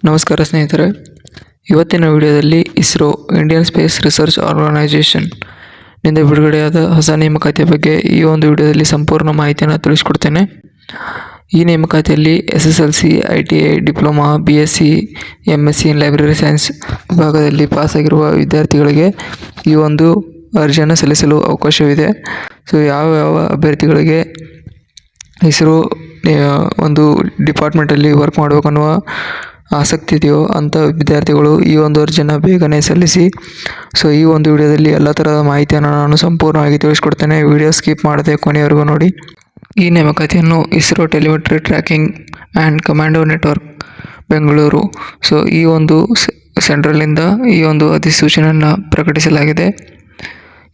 ನಮಸ್ಕಾರ ಸ್ನೇಹಿತರೆ, ಇವತ್ತಿನ ವಿಡಿಯೋದಲ್ಲಿ ISRO Indian space research organisation ನಿಂದ ಬಿಡುಗಡೆಯಾದ ಹೊಸ ನೇಮಕಾತಿಯ ಬಗ್ಗೆ ಈ ಒಂದು ವಿಡಿಯೋದಲ್ಲಿ ಸಂಪೂರ್ಣ ಮಾಹಿತಿಯನ್ನು ತಿಳಿಸ್ಕೊಡ್ತೇನೆ. ಈ ನೇಮಕಾತಿಯಲ್ಲಿ SSLC, ITI, diploma, BSc, MSc ಇನ್ ಲೈಬ್ರರಿ ಸೈನ್ಸ್ ವಿಭಾಗದಲ್ಲಿ ಪಾಸಾಗಿರುವ ವಿದ್ಯಾರ್ಥಿಗಳಿಗೆ ಈ ಒಂದು ಅರ್ಜಿಯನ್ನು ಸಲ್ಲಿಸಲು ಅವಕಾಶವಿದೆ. ಸೊ ಯಾವ ಅಭ್ಯರ್ಥಿಗಳಿಗೆ ಇಸ್ರೋ ಒಂದು ಡಿಪಾರ್ಟ್ಮೆಂಟಲ್ಲಿ ವರ್ಕ್ ಮಾಡಬೇಕನ್ನುವ ಆಸಕ್ತಿ ಇದೆಯೋ ಅಂಥ ವಿದ್ಯಾರ್ಥಿಗಳು ಈ ಒಂದು ಅರ್ಜಿಯನ್ನು ಬೇಗನೆ ಸಲ್ಲಿಸಿ. ಸೊ ಈ ಒಂದು ವಿಡಿಯೋದಲ್ಲಿ ಎಲ್ಲ ಥರದ ಮಾಹಿತಿಯನ್ನು ನಾನು ಸಂಪೂರ್ಣವಾಗಿ ತಿಳಿಸ್ಕೊಡ್ತೇನೆ. ವಿಡಿಯೋ ಸ್ಕಿಪ್ ಮಾಡದೆ ಕೊನೆಯವರೆಗೂ ನೋಡಿ. ಈ ನೇಮಕಾತಿಯನ್ನು ISRO telemetry tracking and commando network Bengaluru ಈ ಒಂದು ಸೆಂಟ್ರಲಿಂದ ಈ ಒಂದು ಅಧಿಸೂಚನೆಯನ್ನು ಪ್ರಕಟಿಸಲಾಗಿದೆ.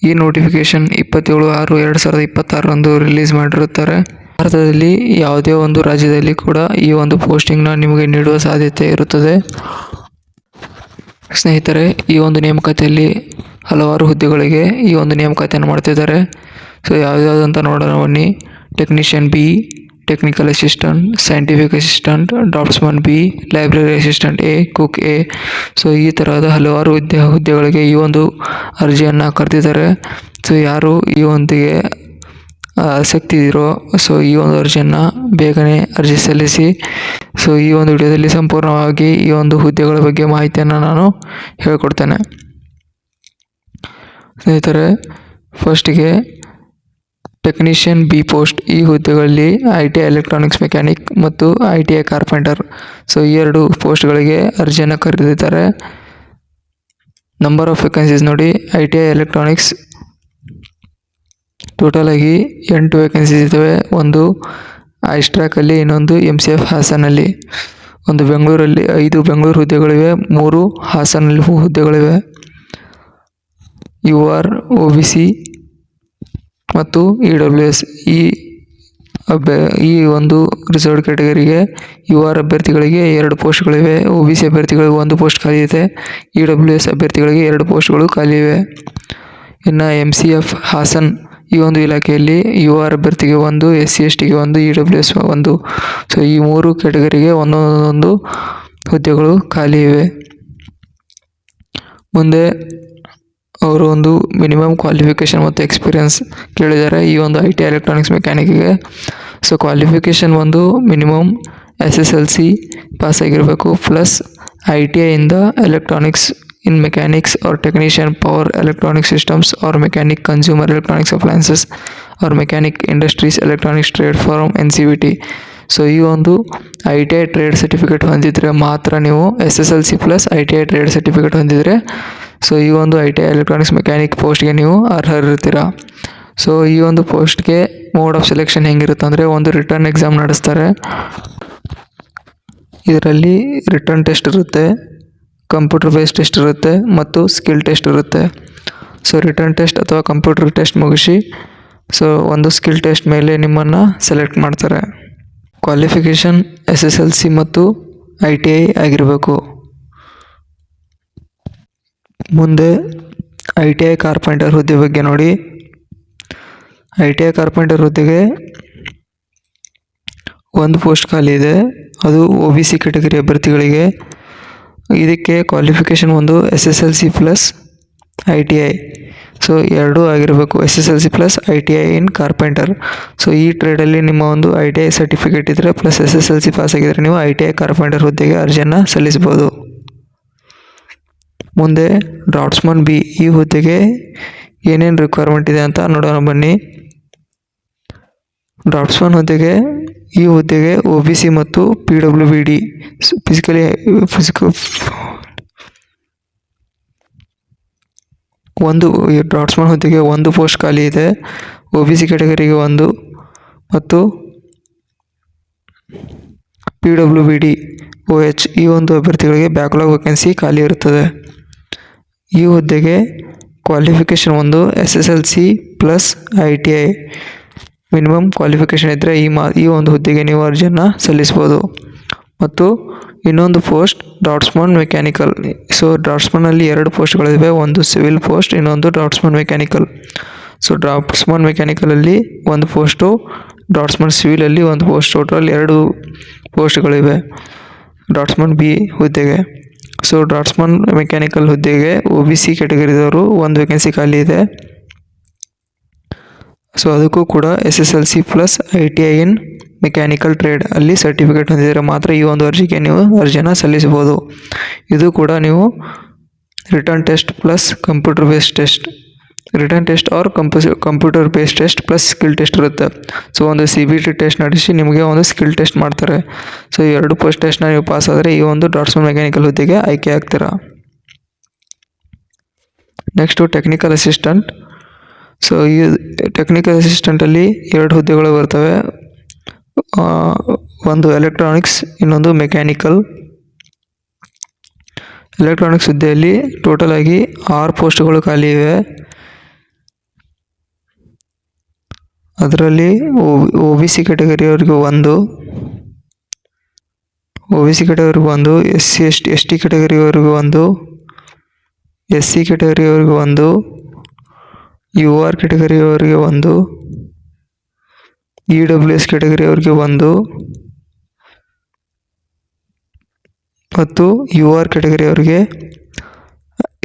ಈ ನೋಟಿಫಿಕೇಷನ್ 27/6/2026 ರಿಲೀಸ್ ಮಾಡಿರುತ್ತಾರೆ. ಭಾರತದಲ್ಲಿ ಯಾವುದೇ ಒಂದು ರಾಜ್ಯದಲ್ಲಿ ಕೂಡ ಈ ಒಂದು ಪೋಸ್ಟಿಂಗ್ನ ನಿಮಗೆ ನೀಡುವ ಸಾಧ್ಯತೆ ಇರುತ್ತದೆ. ಸ್ನೇಹಿತರೆ, ಈ ಒಂದು ನೇಮಕಾತಿಯಲ್ಲಿ ಹಲವಾರು ಹುದ್ದೆಗಳಿಗೆ ಈ ಒಂದು ನೇಮಕಾತಿಯನ್ನು ಮಾಡ್ತಿದ್ದಾರೆ. ಸೊ ಯಾವುದಂತ ನೋಡೋಣ ಬನ್ನಿ. Technician B, technical assistant, scientific assistant, draughtsman B, library assistant A, cook A. So ಈ ತರಹದ ಹಲವಾರು ಹುದ್ದೆಗಳಿಗೆ ಈ ಒಂದು ಅರ್ಜಿಯನ್ನು ಕರೆದಿದ್ದಾರೆ. ಸೊ ಯಾರು ಈ ಒಂದಿಗೆ ಆಸಕ್ತಿ ಇರೋ ಈ ಒಂದು ಅರ್ಜಿಯನ್ನು ಬೇಗನೆ ಅರ್ಜಿ ಸಲ್ಲಿಸಿ. ಸೊ ಈ ಒಂದು ವಿಡಿಯೋದಲ್ಲಿ ಸಂಪೂರ್ಣವಾಗಿ ಈ ಒಂದು ಹುದ್ದೆಗಳ ಬಗ್ಗೆ ಮಾಹಿತಿಯನ್ನು ನಾನು ಹೇಳಿಕೊಡ್ತೇನೆ. ಸ್ನೇಹಿತರೆ, ಫಸ್ಟಿಗೆ ಟೆಕ್ನಿಷಿಯನ್ B ಪೋಸ್ಟ್. ಈ ಹುದ್ದೆಗಳಲ್ಲಿ ITI ಎಲೆಕ್ಟ್ರಾನಿಕ್ಸ್ ಮೆಕ್ಯಾನಿಕ್ ಮತ್ತು ITI ಕಾರ್ಪೆಂಟರ್ ಈ ಎರಡು ಪೋಸ್ಟ್ಗಳಿಗೆ ಅರ್ಜಿಯನ್ನು ಕರೆದಿದ್ದಾರೆ. ನಂಬರ್ ಆಫ್ ವೇಕೆನ್ಸೀಸ್ ನೋಡಿ. ITI ಎಲೆಕ್ಟ್ರಾನಿಕ್ಸ್ ಟೋಟಲ್ ಆಗಿ 8 ವೇಕೆನ್ಸೀಸ್ ಇದ್ದಾವೆ. ಒಂದು ಐಸ್ಟ್ರಾಕಲ್ಲಿ, ಇನ್ನೊಂದು MCF ಹಾಸನಲ್ಲಿ, ಒಂದು ಬೆಂಗಳೂರಲ್ಲಿ 5 ಬೆಂಗಳೂರು ಹುದ್ದೆಗಳಿವೆ, 3 ಹಾಸನಲ್ಲಿ ಹುದ್ದೆಗಳಿವೆ. UR, OBC ಮತ್ತು EWS ಈ ಒಂದು ರಿಸರ್ವ್ಡ್ ಕ್ಯಾಟಗರಿಗೆ UR ಅಭ್ಯರ್ಥಿಗಳಿಗೆ 2 ಪೋಸ್ಟ್ಗಳಿವೆ, OBC ಅಭ್ಯರ್ಥಿಗಳಿಗೆ 1 ಪೋಸ್ಟ್ ಖಾಲಿ ಇದೆ, EWS ಅಭ್ಯರ್ಥಿಗಳಿಗೆ 2 ಪೋಸ್ಟ್ಗಳು ಖಾಲಿ ಇವೆ. ಇನ್ನು MCF ಹಾಸನ್ ಈ ಒಂದು ಇಲಾಖೆಯಲ್ಲಿ UR ಅಭ್ಯರ್ಥಿಗೆ 1, SC STಗೆ 1, EWS 1. ಈ 3 ಕ್ಯಾಟಗರಿಗೆ ಒಂದೊಂದು ಹುದ್ದೆಗಳು ಖಾಲಿ ಇವೆ. ಮುಂದೆ ಅವರು ಒಂದು ಮಿನಿಮಮ್ ಕ್ವಾಲಿಫಿಕೇಷನ್ ಮತ್ತು ಎಕ್ಸ್ಪೀರಿಯನ್ಸ್ ಕೇಳಿದ್ದಾರೆ ಈ ಒಂದು ITI ಎಲೆಕ್ಟ್ರಾನಿಕ್ಸ್ ಮೆಕ್ಯಾನಿಕ್ಗೆ. ಕ್ವಾಲಿಫಿಕೇಷನ್ ಒಂದು ಮಿನಿಮಮ್ SSLC ಪಾಸ್ ಆಗಿರಬೇಕು, ಪ್ಲಸ್ ITI ಇಂದ electronics in mechanics or technician, power electronic systems or mechanic consumer electronics appliances or mechanic industries electronics trade from NCVT. ಈ ಒಂದು ITI trade certificate ಹೊಂದಿದ್ರೆ ಮಾತ್ರ ನೀವು SSLC plus ITI trade certificate ಹೊಂದಿದ್ರೆ ಈ ಒಂದು ITI electronics mechanic ಪೋಸ್ಟ್ಗೆ ನೀವು ಅರ್ಹರಿರ್ತೀರ. ಈ ಒಂದು ಪೋಸ್ಟ್ಗೆ ಮೋಡ್ ಆಫ್ ಸೆಲೆಕ್ಷನ್ ಹೆಂಗಿರುತ್ತೆ ಅಂದರೆ, ಒಂದು ರಿಟರ್ನ್ ಎಕ್ಸಾಮ್ ನಡೆಸ್ತಾರೆ. ಇದರಲ್ಲಿ ರಿಟರ್ನ್ ಟೆಸ್ಟ್ ಇರುತ್ತೆ, ಕಂಪ್ಯೂಟರ್ ಬೇಸ್ ಟೆಸ್ಟ್ ಇರುತ್ತೆ ಮತ್ತು ಸ್ಕಿಲ್ ಟೆಸ್ಟ್ ಇರುತ್ತೆ. ರಿಟರ್ನ್ ಟೆಸ್ಟ್ ಅಥವಾ ಕಂಪ್ಯೂಟರ್ ಟೆಸ್ಟ್ ಮುಗಿಸಿ ಒಂದು ಸ್ಕಿಲ್ ಟೆಸ್ಟ್ ಮೇಲೆ ನಿಮ್ಮನ್ನು ಸೆಲೆಕ್ಟ್ ಮಾಡ್ತಾರೆ. ಕ್ವಾಲಿಫಿಕೇಷನ್ SSLC ಮತ್ತು ITI ಆಗಿರಬೇಕು. ಮುಂದೆ ITI ಕಾರ್ಪೆಂಟರ್ ಹುದ್ದೆ ಬಗ್ಗೆ ನೋಡಿ. ITI ಕಾರ್ಪೆಂಟರ್ ಹುದ್ದೆಗೆ 1 ಪೋಸ್ಟ್ ಖಾಲಿ ಇದೆ, ಅದು OBC ಕ್ಯಾಟಗರಿ ಅಭ್ಯರ್ಥಿಗಳಿಗೆ. ಇದಕ್ಕೆ ಕ್ವಾಲಿಫಿಕೇಷನ್ ಒಂದು SSLC ಪ್ಲಸ್ ITI, ಎರಡೂ ಆಗಿರಬೇಕು, SSLC ಪ್ಲಸ್ ITI ಇನ್ ಕಾರ್ಪೆಂಟರ್. ಈ ಟ್ರೇಡಲ್ಲಿ ನಿಮ್ಮ ಒಂದು ITI ಸರ್ಟಿಫಿಕೇಟ್ ಇದ್ದರೆ ಪ್ಲಸ್ SSLC ಪಾಸ್ ಆಗಿದ್ದರೆ ನೀವು ITI ಕಾರ್ಪೆಂಟರ್ ಹುದ್ದೆಗೆ ಅರ್ಜಿಯನ್ನು ಸಲ್ಲಿಸ್ಬೋದು. ಮುಂದೆ ಡ್ರಾಫ್ಟ್ಸ್ಮನ್ B ಈ ಹುದ್ದೆಗೆ ಏನೇನು ರಿಕ್ವೈರ್ಮೆಂಟ್ ಇದೆ ಅಂತ ನೋಡೋಣ ಬನ್ನಿ. ಡ್ರಾಫ್ಟ್ಸ್ಮನ್ ಈ ಹುದ್ದೆಗೆ OBC ಮತ್ತು PWD ಒಂದು ಡ್ರಾಫ್ಟ್ಸ್ಮನ್ ಹುದ್ದೆಗೆ 1 ಪೋಸ್ಟ್ ಖಾಲಿ ಇದೆ, OBC ಕ್ಯಾಟಗರಿಗೆ 1 ಮತ್ತು PWD OH ಈ ಒಂದು ಅಭ್ಯರ್ಥಿಗಳಿಗೆ ಬ್ಯಾಕ್ಲಾಗ್ ವೇಕೆನ್ಸಿ ಖಾಲಿ ಇರುತ್ತದೆ. ಈ ಹುದ್ದೆಗೆ ಕ್ವಾಲಿಫಿಕೇಷನ್ ಒಂದು SSLC plus ITI minimum qualification ಇದ್ದರೆ ಈ ಒಂದು ಹುದ್ದೆಗೆ ನೀವು ಅರ್ಜಿಯನ್ನು ಸಲ್ಲಿಸ್ಬೋದು. ಮತ್ತು ಇನ್ನೊಂದು ಪೋಸ್ಟ್ ಡ್ರಾಫ್ಟ್ಸ್ಮನ್ ಮೆಕ್ಯಾನಿಕಲ್. ಡ್ರಾಫ್ಟ್ಸ್ಮನ್ನಲ್ಲಿ 2 ಪೋಸ್ಟ್ಗಳಿವೆ, ಒಂದು ಸಿವಿಲ್ ಪೋಸ್ಟ್, ಇನ್ನೊಂದು ಡ್ರಾಫ್ಟ್ಸ್ಮನ್ ಮೆಕ್ಯಾನಿಕಲ್. ಡ್ರಾಫ್ಟ್ಸ್ಮನ್ ಮೆಕ್ಯಾನಿಕಲಲ್ಲಿ 1 ಪೋಸ್ಟು, ಡ್ರಾಫ್ಟ್ಸ್ಮನ್ ಸಿವಿಲಲ್ಲಿ 1 ಪೋಸ್ಟ್, ಟೋಟಲ್ 2 ಪೋಸ್ಟ್ಗಳಿವೆ. ಡ್ರಾಟ್ಸ್ಮನ್ ಬಿ ಹುದ್ದೆಗೆ. ಸೊ ಡ್ರಾಟ್ಸ್ಮನ್ ಮೆಕ್ಯಾನಿಕಲ್ ಹುದ್ದೆಗೆ OBC ಕ್ಯಾಟಗರಿದವರು ಒಂದು ವೇಕೆನ್ಸಿ ಖಾಲಿ ಇದೆ. ಸೊ ಅದಕ್ಕೂ ಕೂಡ SSLC plus ITI in mechanical trade ಅಲ್ಲಿ ಸರ್ಟಿಫಿಕೇಟ್ ಹೊಂದಿದರೆ ಮಾತ್ರ ಈ ಒಂದು ಅರ್ಜಿಗೆ ನೀವು ಅರ್ಜಿಯನ್ನು ಸಲ್ಲಿಸಬಹುದು. ಇದು ಕೂಡ ನೀವು written test plus computer based test, written test or computer based test plus skill test ಇರುತ್ತೆ. ಸೊ ಒಂದು CBT ಟೆಸ್ಟ್ ನಡೆಸಿ ನಿಮಗೆ ಒಂದು ಸ್ಕಿಲ್ ಟೆಸ್ಟ್ ಮಾಡ್ತಾರೆ. ಸೊ ಈ ಎರಡು ಪೋಸ್ಟ್ ಟೆಸ್ಟ್ನ ನೀವು ಪಾಸ್ ಆದರೆ ಈ ಒಂದು ಡ್ರಾಟ್ಸ್ಮನ್ ಮೆಕ್ಯಾನಿಕಲ್ ಹುದ್ದೆಗೆ ಆಯ್ಕೆ ಆಗ್ತೀರಾ. Next technical assistant. ಸೊ ಈ ಟೆಕ್ನಿಕಲ್ ಅಸಿಸ್ಟೆಂಟಲ್ಲಿ ಎರಡು ಹುದ್ದೆಗಳು ಬರ್ತವೆ. ಒಂದು ಎಲೆಕ್ಟ್ರಾನಿಕ್ಸ್, ಇನ್ನೊಂದು ಮೆಕ್ಯಾನಿಕಲ್. ಎಲೆಕ್ಟ್ರಾನಿಕ್ಸ್ ಹುದ್ದೆಯಲ್ಲಿ ಟೋಟಲ್ ಆಗಿ 6 ಪೋಸ್ಟ್ಗಳು ಖಾಲಿ ಇವೆ. ಅದರಲ್ಲಿ OBC ಕ್ಯಾಟಗರಿಯವರಿಗೆ ಒಂದು, OBC ಕ್ಯಾಟಗರಿಗೆ ಒಂದು, ST ಕ್ಯಾಟಗರಿಯವರಿಗೆ ಒಂದು, SC ಕ್ಯಾಟಗರಿಯವರಿಗೆ ಒಂದು, UR ಕ್ಯಾಟಗರಿಯವರಿಗೆ ಒಂದು, EWS ಕ್ಯಾಟಗರಿಯವರಿಗೆ ಒಂದು ಮತ್ತು UR ಕ್ಯಾಟಗರಿಯವರಿಗೆ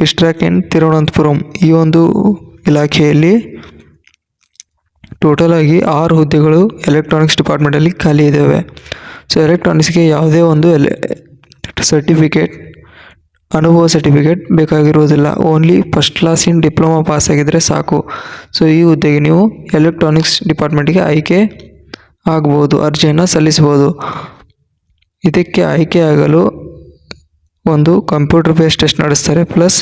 ಇಸ್ಟ್ರಾಕ್ ಇನ್ ತಿರುವನಂತಪುರಂ ಈ ಒಂದು ಇಲಾಖೆಯಲ್ಲಿ ಟೋಟಲ್ ಆಗಿ 6 ಹುದ್ದೆಗಳು ಎಲೆಕ್ಟ್ರಾನಿಕ್ಸ್ ಡಿಪಾರ್ಟ್ಮೆಂಟಲ್ಲಿ ಖಾಲಿ ಇದ್ದಾವೆ. ಸೊ ಎಲೆಕ್ಟ್ರಾನಿಕ್ಸ್ಗೆ ಯಾವುದೇ ಒಂದು ಸರ್ಟಿಫಿಕೇಟ್, ಅನುಭವ ಸರ್ಟಿಫಿಕೇಟ್ ಬೇಕಾಗಿರುವುದಿಲ್ಲ. Only first class in diploma pass ಆಗಿದ್ದರೆ ಸಾಕು. ಸೊ ಈ ಹುದ್ದೆಗೆ ನೀವು ಎಲೆಕ್ಟ್ರಾನಿಕ್ಸ್ ಡಿಪಾರ್ಟ್ಮೆಂಟಿಗೆ ಆಯ್ಕೆ ಆಗ್ಬೋದು, ಅರ್ಜಿಯನ್ನು ಸಲ್ಲಿಸ್ಬೋದು. ಇದಕ್ಕೆ ಆಯ್ಕೆ ಆಗಲು ಒಂದು ಕಂಪ್ಯೂಟರ್ ಬೇಸ್ಡ್ ಟೆಸ್ಟ್ ನಡೆಸ್ತಾರೆ ಪ್ಲಸ್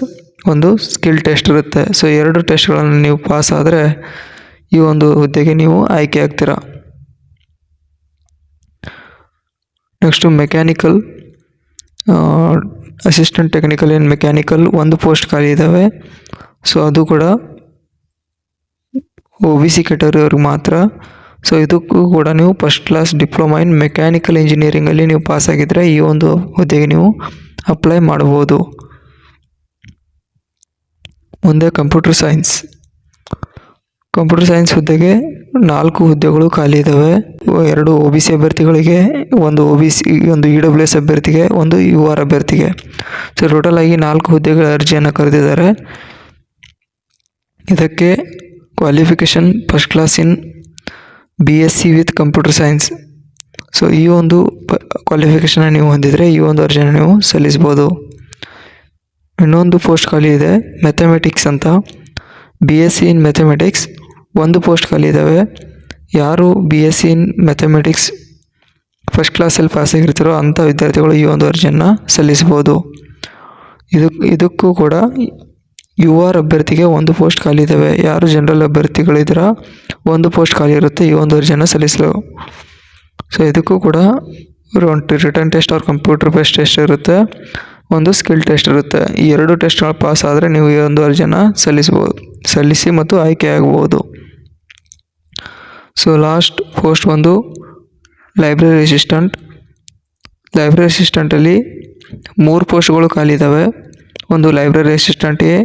ಒಂದು ಸ್ಕಿಲ್ ಟೆಸ್ಟ್ ಇರುತ್ತೆ. ಸೊ 2 ಟೆಸ್ಟ್ಗಳನ್ನು ನೀವು ಪಾಸ್ ಆದರೆ ಈ ಒಂದು ಹುದ್ದೆಗೆ ನೀವು ಆಯ್ಕೆ ಆಗ್ತೀರಾ. ನೆಕ್ಸ್ಟು ಮೆಕ್ಯಾನಿಕಲ್ ಅಸಿಸ್ಟೆಂಟ್ ಟೆಕ್ನಿಕಲ್ ಇನ್ ಮೆಕ್ಯಾನಿಕಲ್ ಒಂದು ಪೋಸ್ಟ್ ಖಾಲಿ ಇದ್ದಾವೆ. ಸೊ ಅದು ಕೂಡ OBC ಕ್ಯಾಟಗರಿಯವ್ರಿಗೆ ಮಾತ್ರ. ಸೊ ಇದಕ್ಕೂ ಕೂಡ ನೀವು first class diploma in mechanical ಇಂಜಿನಿಯರಿಂಗಲ್ಲಿ ನೀವು ಪಾಸ್ ಆಗಿದ್ದರೆ ಈ ಒಂದು ಹುದ್ದೆಗೆ ನೀವು ಅಪ್ಲೈ ಮಾಡ್ಬೋದು. ಮುಂದೆ ಕಂಪ್ಯೂಟರ್ ಸೈನ್ಸ್. ಕಂಪ್ಯೂಟರ್ ಸೈನ್ಸ್ ಹುದ್ದೆಗೆ 4 ಹುದ್ದೆಗಳು ಖಾಲಿ ಇದ್ದಾವೆ. 2 OBC ಅಭ್ಯರ್ಥಿಗಳಿಗೆ, ಒಂದು EWS ಅಭ್ಯರ್ಥಿಗೆ, ಒಂದು UR ಅಭ್ಯರ್ಥಿಗೆ. ಸೊ ಟೋಟಲ್ ಆಗಿ 4 ಹುದ್ದೆಗಳ ಅರ್ಜಿಯನ್ನು ಕರೆದಿದ್ದಾರೆ. ಇದಕ್ಕೆ qualification first class in BSc with computer science. So ಈ ಒಂದು ಕ್ವಾಲಿಫಿಕೇಷನ್ ನೀವು ಹೊಂದಿದರೆ ಈ ಒಂದು ಅರ್ಜಿಯನ್ನು ನೀವು ಸಲ್ಲಿಸ್ಬೋದು. ಇನ್ನೊಂದು ಪೋಸ್ಟ್ ಖಾಲಿ ಇದೆ ಮ್ಯಾಥಮೆಟಿಕ್ಸ್ ಅಂತ. BSc ಇನ್ ಮ್ಯಾಥಮೆಟಿಕ್ಸ್ ಒಂದು ಪೋಸ್ಟ್ ಖಾಲಿ ಇದ್ದಾವೆ. ಯಾರು BSc ಇನ್ ಮ್ಯಾಥಮೆಟಿಕ್ಸ್ ಫಸ್ಟ್ ಕ್ಲಾಸಲ್ಲಿ ಪಾಸ್ ಆಗಿರ್ತಾರೋ ಅಂಥ ವಿದ್ಯಾರ್ಥಿಗಳು ಈ ಒಂದು ಅರ್ಜಿಯನ್ನು ಸಲ್ಲಿಸ್ಬೋದು. ಇದಕ್ಕೂ ಕೂಡ UR ಅಭ್ಯರ್ಥಿಗೆ ಒಂದು ಪೋಸ್ಟ್ ಖಾಲಿ ಇದ್ದಾವೆ. ಯಾರು ಜನರಲ್ ಅಭ್ಯರ್ಥಿಗಳಿದ್ದೀರಾ ಒಂದು ಪೋಸ್ಟ್ ಖಾಲಿ ಇರುತ್ತೆ, ಈ ಒಂದು ಅರ್ಜಿಯನ್ನು ಸಲ್ಲಿಸಲು. ಸೊ ಇದಕ್ಕೂ ಕೂಡ written test or computer based test ಇರುತ್ತೆ, ಒಂದು ಸ್ಕಿಲ್ ಟೆಸ್ಟ್ ಇರುತ್ತೆ. ಈ 2 ಟೆಸ್ಟ್ಗಳು ಪಾಸ್ ಆದರೆ ನೀವು ಈ ಒಂದು ಅರ್ಜಿಯನ್ನು ಸಲ್ಲಿಸಿ ಮತ್ತು ಆಯ್ಕೆ ಆಗ್ಬೋದು. ಸೊ ಲಾಸ್ಟ್ ಪೋಸ್ಟ್ ಒಂದು ಲೈಬ್ರರಿ ಅಸಿಸ್ಟೆಂಟ್. ಲೈಬ್ರರಿ ಅಸಿಸ್ಟೆಂಟಲ್ಲಿ 3 ಪೋಸ್ಟ್ಗಳು ಖಾಲಿ ಇದ್ದಾವೆ. ಒಂದು ಲೈಬ್ರರಿ ಅಸಿಸ್ಟೆಂಟ್ಗೆ,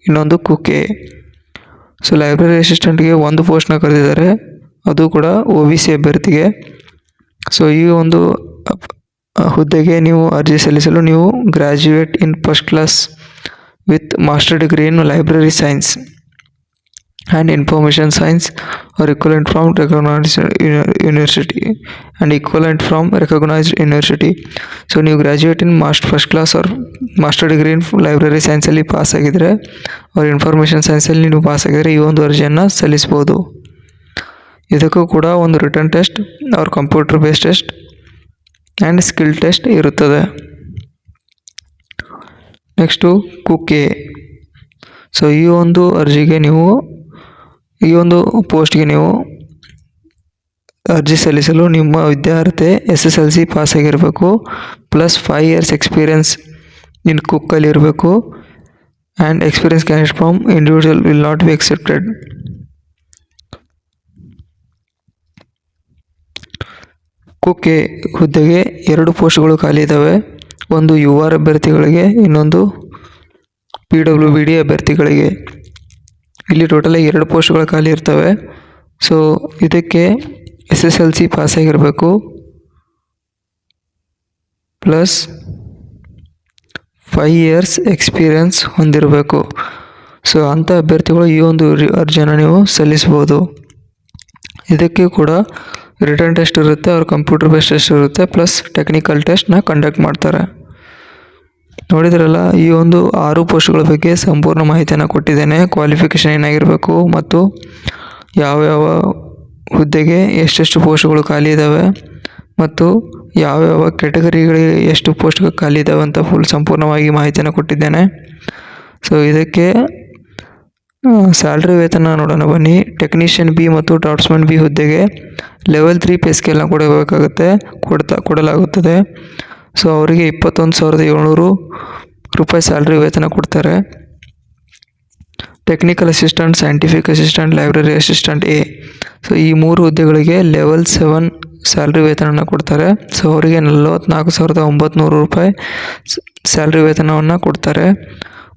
ಇನ್ನೊಂದು ಕುಕ್ಕೆ. ಸೊ ಲೈಬ್ರರಿ ಅಸಿಸ್ಟೆಂಟ್ಗೆ ಒಂದು ಪೋಸ್ಟ್ನ ಕರೆದಿದ್ದಾರೆ, ಅದು ಕೂಡ OBC ಅಭ್ಯರ್ಥಿಗೆ. ಸೊ ಈ ಒಂದು ಹುದ್ದೆಗೆ ನೀವು ಅರ್ಜಿ ಸಲ್ಲಿಸಲು ನೀವು graduate in first class with master degree in library science and information science or equivalent from recognized university. So ನೀವು graduate in first class or master degree in library ಸೈನ್ಸಲ್ಲಿ ಪಾಸ್ ಆಗಿದ್ದರೆ ಅವ್ರ ಇನ್ಫಾರ್ಮೇಷನ್ ಸೈನ್ಸಲ್ಲಿ ನೀವು ಪಾಸ್ ಆಗಿದ್ದರೆ ಈ ಒಂದು ಅರ್ಜಿಯನ್ನು ಸಲ್ಲಿಸ್ಬೋದು. ಇದಕ್ಕೂ ಕೂಡ ಒಂದು written test or computer based test and skill test ಇರುತ್ತದೆ. ನೆಕ್ಸ್ಟು ಕುಕ್ಕೆ. ಸೊ ಈ ಒಂದು ಅರ್ಜಿಗೆ ನೀವು, ಈ ಒಂದು ಪೋಸ್ಟ್ಗೆ ನೀವು ಅರ್ಜಿ ಸಲ್ಲಿಸಲು ನಿಮ್ಮ ವಿದ್ಯಾರ್ಥಿ SSLC ಪಾಸ್ ಆಗಿರಬೇಕು ಪ್ಲಸ್ 5 years ಎಕ್ಸ್ಪೀರಿಯನ್ಸ್ ಇನ್ ಕುಕ್ಕಲ್ಲಿ ಇರಬೇಕು and experience candidate from individual will not be accepted. Kukke ಹುದ್ದೆಗೆ 2 ಪೋಸ್ಟ್ಗಳು ಖಾಲಿ ಇದ್ದಾವೆ. ಒಂದು UR ಅಭ್ಯರ್ಥಿಗಳಿಗೆ, ಇನ್ನೊಂದು PWBD ಅಭ್ಯರ್ಥಿಗಳಿಗೆ. ಇಲ್ಲಿ ಟೋಟಲಾಗಿ 2 ಪೋಸ್ಟ್ಗಳು ಖಾಲಿ ಇರ್ತವೆ. ಸೊ ಇದಕ್ಕೆ SSLC ಪಾಸ್ ಆಗಿರಬೇಕು ಪ್ಲಸ್ 5 ಇಯರ್ಸ್ ಎಕ್ಸ್ಪೀರಿಯನ್ಸ್ ಹೊಂದಿರಬೇಕು. ಸೊ ಅಂಥ ಅಭ್ಯರ್ಥಿಗಳು ಈ ಒಂದು ಅರ್ಜಿಯನ್ನು ನೀವು ಸಲ್ಲಿಸ್ಬೋದು. ಇದಕ್ಕೆ ಕೂಡ ರಿಟರ್ನ್ ಟೆಸ್ಟ್ ಇರುತ್ತೆ, ಅವ್ರ ಕಂಪ್ಯೂಟರ್ ಬೇಸ್ಡ್ ಟೆಸ್ಟ್ ಇರುತ್ತೆ, ಪ್ಲಸ್ ಟೆಕ್ನಿಕಲ್ ಟೆಸ್ಟ್ನ ಕಂಡಕ್ಟ್ ಮಾಡ್ತಾರೆ. ನೋಡಿದ್ರಲ್ಲ, ಈ ಒಂದು 6 ಪೋಸ್ಟ್ಗಳ ಬಗ್ಗೆ ಸಂಪೂರ್ಣ ಮಾಹಿತಿಯನ್ನು ಕೊಟ್ಟಿದ್ದೇನೆ. ಕ್ವಾಲಿಫಿಕೇಷನ್ ಏನಾಗಿರಬೇಕು ಮತ್ತು ಯಾವ್ಯಾವ ಹುದ್ದೆಗೆ ಎಷ್ಟೆಷ್ಟು ಪೋಸ್ಟ್ಗಳು ಖಾಲಿ ಇದ್ದಾವೆ ಮತ್ತು ಯಾವ್ಯಾವ ಕೆಟಗರಿಗಳಿಗೆ ಎಷ್ಟು ಪೋಸ್ಟ್ಗಳು ಖಾಲಿ ಇದ್ದಾವೆ ಅಂತ ಸಂಪೂರ್ಣವಾಗಿ ಮಾಹಿತಿಯನ್ನು ಕೊಟ್ಟಿದ್ದೇನೆ. ಸೊ ಇದಕ್ಕೆ ಸ್ಯಾಲ್ರಿ ವೇತನ ನೋಡೋಣ ಬನ್ನಿ. ಟೆಕ್ನಿಷಿಯನ್ ಬಿ ಮತ್ತು ಡ್ರಾಫ್ಟ್ಸ್ಮನ್ ಬಿ ಹುದ್ದೆಗೆ ಲೆವೆಲ್ 3 ಪೇ ಸ್ಕೇಲ್ನ ಕೊಡಲಾಗುತ್ತದೆ. ಸೊ ಅವರಿಗೆ 21,700 ರೂಪಾಯಿ ಸ್ಯಾಲ್ರಿ ವೇತನ ಕೊಡ್ತಾರೆ. Technical assistant, scientific assistant, library assistant A, so ಈ 3 ಹುದ್ದೆಗಳಿಗೆ ಲೆವೆಲ್ 7 ಸ್ಯಾಲ್ರಿ ವೇತನವನ್ನು ಕೊಡ್ತಾರೆ. ಸೊ ಅವರಿಗೆ 44,900 ರೂಪಾಯಿ ಸ್ಯಾಲ್ರಿ ವೇತನವನ್ನು ಕೊಡ್ತಾರೆ.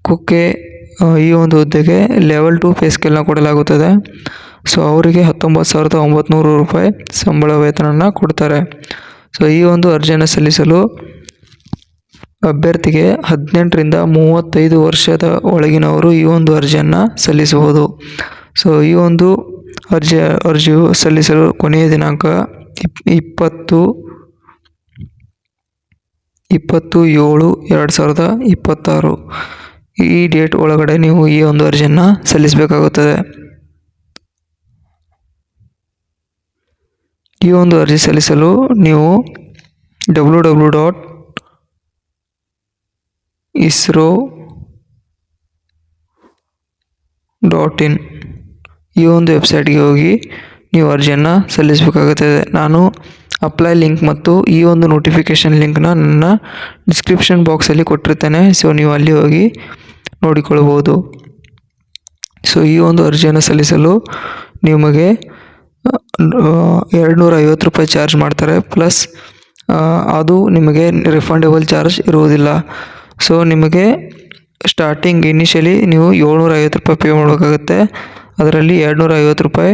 ಕುಕ್ಕೆ ಈ ಒಂದು ಹುದ್ದೆಗೆ ಲೆವೆಲ್ 2 ಪೇ ಸ್ಕೇಲ್ನ ಕೊಡಲಾಗುತ್ತದೆ. ಸೊ ಅವರಿಗೆ 19,900 ರೂಪಾಯಿ ಸಂಬಳ ವೇತನವನ್ನು ಕೊಡ್ತಾರೆ. ಸೊ ಈ ಒಂದು ಅರ್ಜಿಯನ್ನು ಸಲ್ಲಿಸಲು ಅಭ್ಯರ್ಥಿಗೆ 18ರಿಂದ 35 ವರ್ಷದ ಒಳಗಿನವರು ಈ ಒಂದು ಅರ್ಜಿಯನ್ನು ಸಲ್ಲಿಸಬಹುದು. ಸೊ ಈ ಒಂದು ಅರ್ಜಿಯು ಸಲ್ಲಿಸಲು ಕೊನೆಯ ದಿನಾಂಕ 20/7/2026. ಈ ಡೇಟ್ ಒಳಗಡೆ ನೀವು ಈ ಒಂದು ಅರ್ಜಿಯನ್ನು ಸಲ್ಲಿಸಬೇಕಾಗುತ್ತದೆ. ಈ ಒಂದು ಅರ್ಜಿ ಸಲ್ಲಿಸಲು ನೀವು www.isro.in ಈ ಒಂದು ವೆಬ್ಸೈಟ್ಗೆ ಹೋಗಿ ನೀವು ಅರ್ಜಿಯನ್ನು ಸಲ್ಲಿಸಬೇಕಾಗುತ್ತದೆ. ನಾನು ಅಪ್ಲೈ ಲಿಂಕ್ ಮತ್ತು ಈ ಒಂದು ನೋಟಿಫಿಕೇಷನ್ ಲಿಂಕ್ನ ನನ್ನ ಡಿಸ್ಕ್ರಿಪ್ಷನ್ ಬಾಕ್ಸಲ್ಲಿ ಕೊಟ್ಟಿರ್ತೇನೆ. ಸೊ ನೀವು ಅಲ್ಲಿ ಹೋಗಿ ನೋಡಿಕೊಳ್ಬೋದು. ಸೊ ಈ ಒಂದು ಅರ್ಜಿಯನ್ನು ಸಲ್ಲಿಸಲು ನಿಮಗೆ 250 ರೂಪಾಯಿ ಚಾರ್ಜ್ ಮಾಡ್ತಾರೆ. ಪ್ಲಸ್ ಅದು ನಿಮಗೆ ರಿಫಂಡೇಬಲ್ ಚಾರ್ಜ್ ಇರುವುದಿಲ್ಲ. ಸೊ ನಿಮಗೆ ಸ್ಟಾರ್ಟಿಂಗ್ ಇನಿಷಿಯಲಿ ನೀವು 750 ರೂಪಾಯಿ ಪೇ ಮಾಡಬೇಕಾಗುತ್ತೆ. ಅದರಲ್ಲಿ 250 ರೂಪಾಯಿ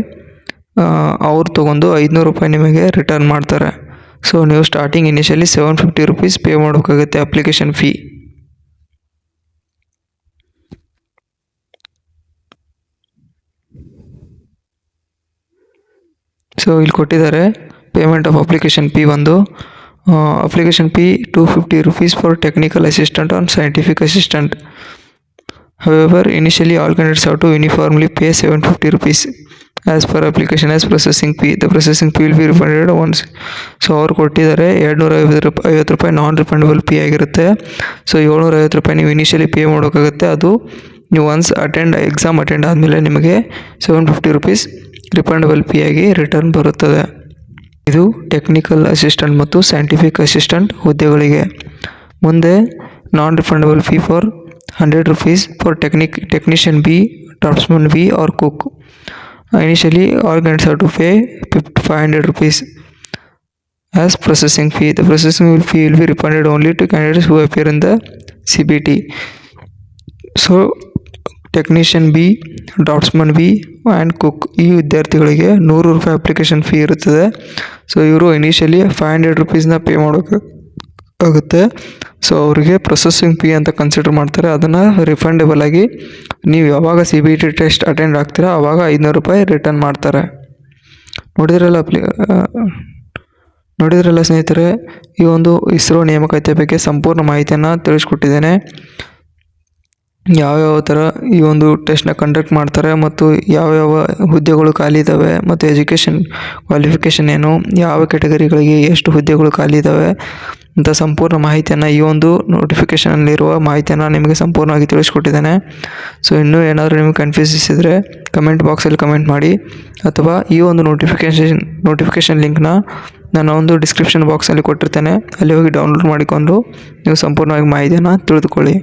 ಅವ್ರು ತೊಗೊಂಡು 500 ರೂಪಾಯಿ ನಿಮಗೆ ರಿಟರ್ನ್ ಮಾಡ್ತಾರೆ. ಸೊ ನೀವು ಸ್ಟಾರ್ಟಿಂಗ್ ಇನಿಷಿಯಲಿ 750 ರೂಪೀಸ್ ಪೇ ಮಾಡಬೇಕಾಗುತ್ತೆ ಅಪ್ಲಿಕೇಶನ್ ಫೀ. ಸೊ ಇಲ್ಲಿ ಕೊಟ್ಟಿದ್ದಾರೆ ಪೇಮೆಂಟ್ ಆಫ್ ಅಪ್ಲಿಕೇಶನ್ ಫೀ ಬಂದು application fee 250 rupees for technical assistant on scientific assistant. However, initially all candidates have to uniformly pay 750 rupees as per application as processing fee. The processing fee will be refunded once. So ಅವ್ರು ಕೊಟ್ಟಿದ್ದಾರೆ 250 ರೂಪಾಯಿ ನಾನ್ refundable fee ಆಗಿರುತ್ತೆ. So 750 ರೂಪಾಯಿ ನೀವು initially pay ಮಾಡೋಕ್ಕಾಗುತ್ತೆ. ಅದು ನೀವು once exam attend ಆದಮೇಲೆ ನಿಮಗೆ 750 ರೂಪೀಸ್ ರಿಫಂಡಬಲ್ ಫೀ ಆಗಿ ರಿಟರ್ನ್ ಬರುತ್ತದೆ. ಇದು ಟೆಕ್ನಿಕಲ್ ಅಸಿಸ್ಟೆಂಟ್ ಮತ್ತು ಸೈಂಟಿಫಿಕ್ ಅಸಿಸ್ಟೆಂಟ್ ಹುದ್ದೆಗಳಿಗೆ. ಮುಂದೆ non refundable fee for 100 rupees for technician B, draftsman B or cook. Initially all candidates have to pay 500 rupees as processing fee. The processing fee will be refunded only to candidates who appear in the CBT. So technician B, draughtsman B and cook ಈ ವಿದ್ಯಾರ್ಥಿಗಳಿಗೆ 100 ರೂಪಾಯಿ application fee ಇರುತ್ತದೆ. So ಇವರು initially 500 ರೂಪೀಸ್ನ pay ಮಾಡೋಕ್ಕಾಗುತ್ತೆ. So ಅವರಿಗೆ processing fee ಅಂತ consider ಮಾಡ್ತಾರೆ. ಅದನ್ನು ರಿಫಂಡೇಬಲ್ ಆಗಿ ನೀವು ಯಾವಾಗ CBT ಟೆಸ್ಟ್ ಅಟೆಂಡ್ ಆಗ್ತೀರಾ ಆವಾಗ 500 ರೂಪಾಯಿ ರಿಟರ್ನ್ ಮಾಡ್ತಾರೆ. ನೋಡಿದ್ರಲ್ಲ ಸ್ನೇಹಿತರೆ, ಈ ಒಂದು ಇಸ್ರೋ ನೇಮಕಾತಿ ಬಗ್ಗೆ ಸಂಪೂರ್ಣ ಮಾಹಿತಿಯನ್ನು ತಿಳಿಸ್ಕೊಟ್ಟಿದ್ದೇನೆ. ಯಾವ್ಯಾವ ಥರ ಈ ಒಂದು ಟೆಸ್ಟ್ನ ಕಂಡಕ್ಟ್ ಮಾಡ್ತಾರೆ ಮತ್ತು ಯಾವ್ಯಾವ ಹುದ್ದೆಗಳು ಖಾಲಿ ಇದ್ದಾವೆ ಮತ್ತು ಎಜುಕೇಷನ್ ಕ್ವಾಲಿಫಿಕೇಷನ್ ಏನು, ಯಾವ ಕೆಟಗರಿಗಳಿಗೆ ಎಷ್ಟು ಹುದ್ದೆಗಳು ಖಾಲಿ ಇದ್ದಾವೆ ಅಂತ ಸಂಪೂರ್ಣ ಮಾಹಿತಿಯನ್ನು ಈ ಒಂದು ನೋಟಿಫಿಕೇಷನಲ್ಲಿರುವ ಮಾಹಿತಿಯನ್ನು ನಿಮಗೆ ಸಂಪೂರ್ಣವಾಗಿ ತಿಳಿಸ್ಕೊಟ್ಟಿದ್ದೇನೆ. ಸೊ ಇನ್ನೂ ಏನಾದರೂ ನಿಮಗೆ ಕನ್ಫ್ಯೂಸಸ್ ಇದ್ದರೆ ಕಮೆಂಟ್ ಬಾಕ್ಸಲ್ಲಿ ಕಮೆಂಟ್ ಮಾಡಿ, ಅಥವಾ ಈ ಒಂದು ನೋಟಿಫಿಕೇಷನ್ ಲಿಂಕ್ನ ನಾನು ಒಂದು ಡಿಸ್ಕ್ರಿಪ್ಷನ್ ಬಾಕ್ಸಲ್ಲಿ ಕೊಟ್ಟಿರ್ತೇನೆ, ಅಲ್ಲಿ ಹೋಗಿ ಡೌನ್ಲೋಡ್ ಮಾಡಿಕೊಂಡು ನೀವು ಸಂಪೂರ್ಣವಾಗಿ ಮಾಹಿತಿಯನ್ನು ತಿಳಿದುಕೊಳ್ಳಿ.